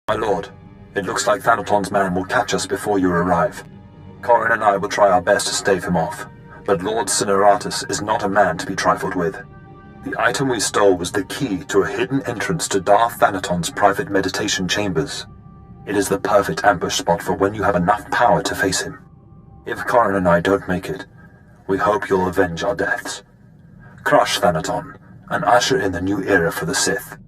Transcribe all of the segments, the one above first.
My lord, it looks like Thanaton's man will catch us before you arrive. Corin and I will try our best to stave him off, but Lord Cineratus is not a man to be trifled with. The item we stole was the key to a hidden entrance to Darth Thanaton's private meditation chambers. It is the perfect ambush spot for when you have enough power to face him. If Corin and I don't make it, we hope you'll avenge our deaths. Crush Thanaton, and usher in the new era for the Sith.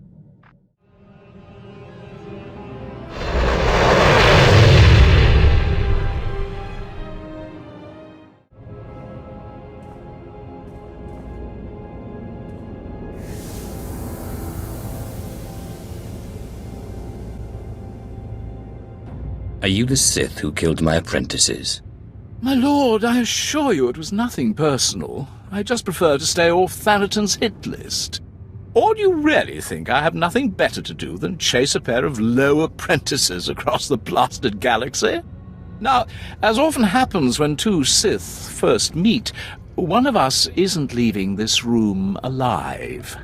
Are you the Sith who killed my apprentices? My lord, I assure you it was nothing personal. I just prefer to stay off Thanaton's hit list. Or do you really think I have nothing better to do than chase a pair of low apprentices across the blasted galaxy? Now, as often happens when two Sith first meet, one of us isn't leaving this room alive.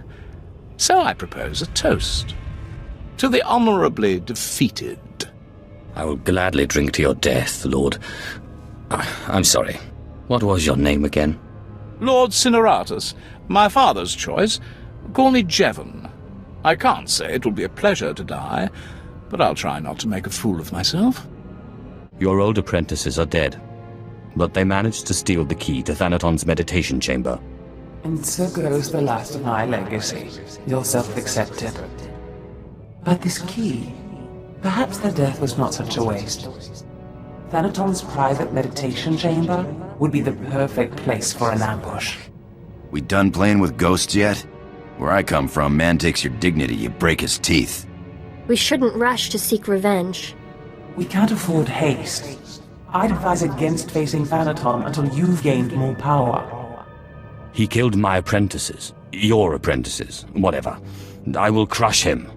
So I propose a toast. To the honorably defeated. I will gladly drink to your death, Lord. I'm sorry. What was your name again? Lord Cineratus. My father's choice. Call me Jevon. I can't say it will be a pleasure to die, but I'll try not to make a fool of myself. Your old apprentices are dead, but they managed to steal the key to Thanaton's meditation chamber. And so goes the last of my legacy, your self-accepted. But this key, perhaps their death was not such a waste. Thanaton's private meditation chamber would be the perfect place for an ambush. We done playing with ghosts yet? Where I come from, man takes your dignity, you break his teeth. We shouldn't rush to seek revenge. We can't afford haste. I'd advise against facing Thanaton until you've gained more power. He killed my apprentices. Your apprentices. Whatever. I will crush him.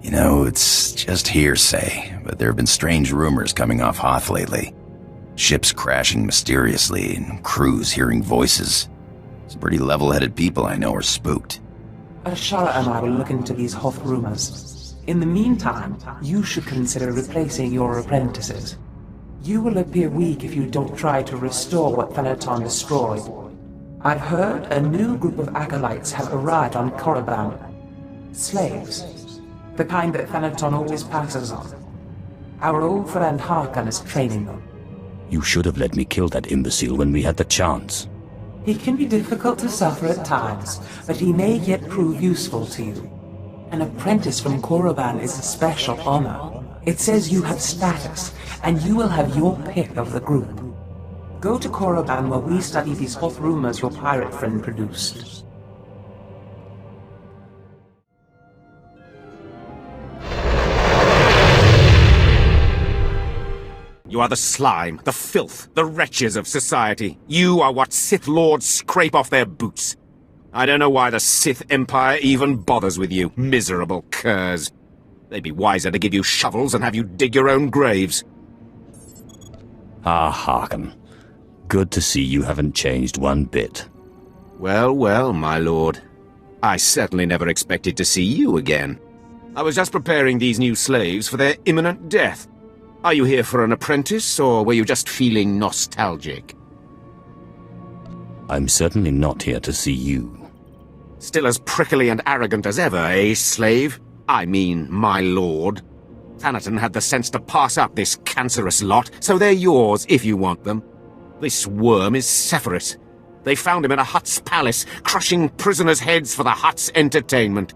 You know, it's just hearsay, but there have been strange rumors coming off Hoth lately. Ships crashing mysteriously, and crews hearing voices. Some pretty level-headed people I know are spooked. Ashara and I will look into these Hoth rumors. In the meantime, you should consider replacing your apprentices. You will appear weak if you don't try to restore what Thanaton destroyed. I've heard a new group of acolytes have arrived on Korriban. Slaves. The kind that Thanaton always passes on. Our old friend Harkon is training them. You should have let me kill that imbecile when we had the chance. He can be difficult to suffer at times, but he may yet prove useful to you. An apprentice from Korriban is a special honor. It says you have status, and you will have your pick of the group. Go to Korriban while we study these Hoth rumors your pirate friend produced. You are the slime, the filth, the wretches of society. You are what Sith Lords scrape off their boots. I don't know why the Sith Empire even bothers with you, miserable curs. They'd be wiser to give you shovels and have you dig your own graves. Ah, Harkon. Good to see you haven't changed one bit. Well, well, my lord. I certainly never expected to see you again. I was just preparing these new slaves for their imminent death. Are you here for an apprentice, or were you just feeling nostalgic? I'm certainly not here to see you. Still as prickly and arrogant as ever, eh, slave? I mean, my lord. Thanaton had the sense to pass up this cancerous lot, so they're yours if you want them. This worm is Sephiroth. They found him in a Hutt's palace, crushing prisoners' heads for the Hutt's entertainment.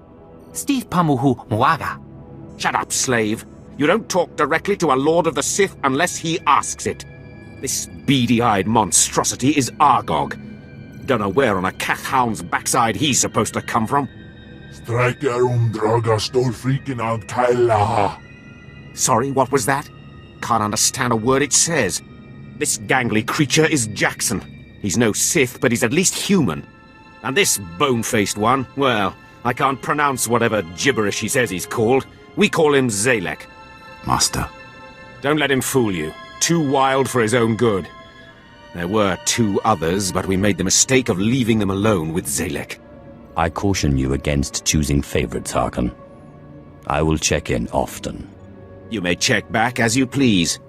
Steve Pamuhu Mwaga. Shut up, slave. You don't talk directly to a Lord of the Sith unless he asks it. This beady-eyed monstrosity is Argog. Don't know where on a cat hound's backside he's supposed to come from. Sorry, what was that? Can't understand a word it says. This gangly creature is Jackson. He's no Sith, but he's at least human. And this bone-faced one, well, I can't pronounce whatever gibberish he says he's called. We call him Zalek. Master. Don't let him fool you. Too wild for his own good. There were two others, but we made the mistake of leaving them alone with Zalek. I caution you against choosing favorites, Harkon. I will check in often. You may check back as you please.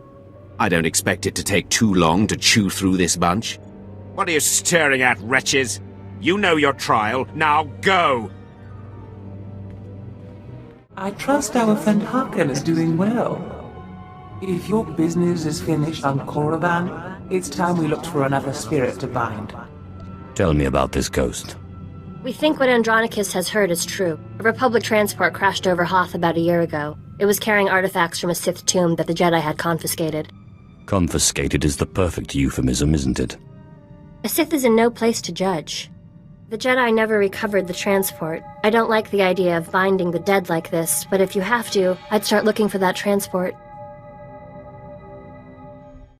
I don't expect it to take too long to chew through this bunch. What are you staring at, wretches? You know your trial. Now go! I trust our friend Harkin is doing well. If your business is finished on Korriban, it's time we looked for another spirit to bind. Tell me about this ghost. We think what Andronicus has heard is true. A Republic transport crashed over Hoth about a year ago. It was carrying artifacts from a Sith tomb that the Jedi had confiscated. Confiscated is the perfect euphemism, isn't it? A Sith is in no place to judge. The Jedi never recovered the transport. I don't like the idea of binding the dead like this, but if you have to, I'd start looking for that transport.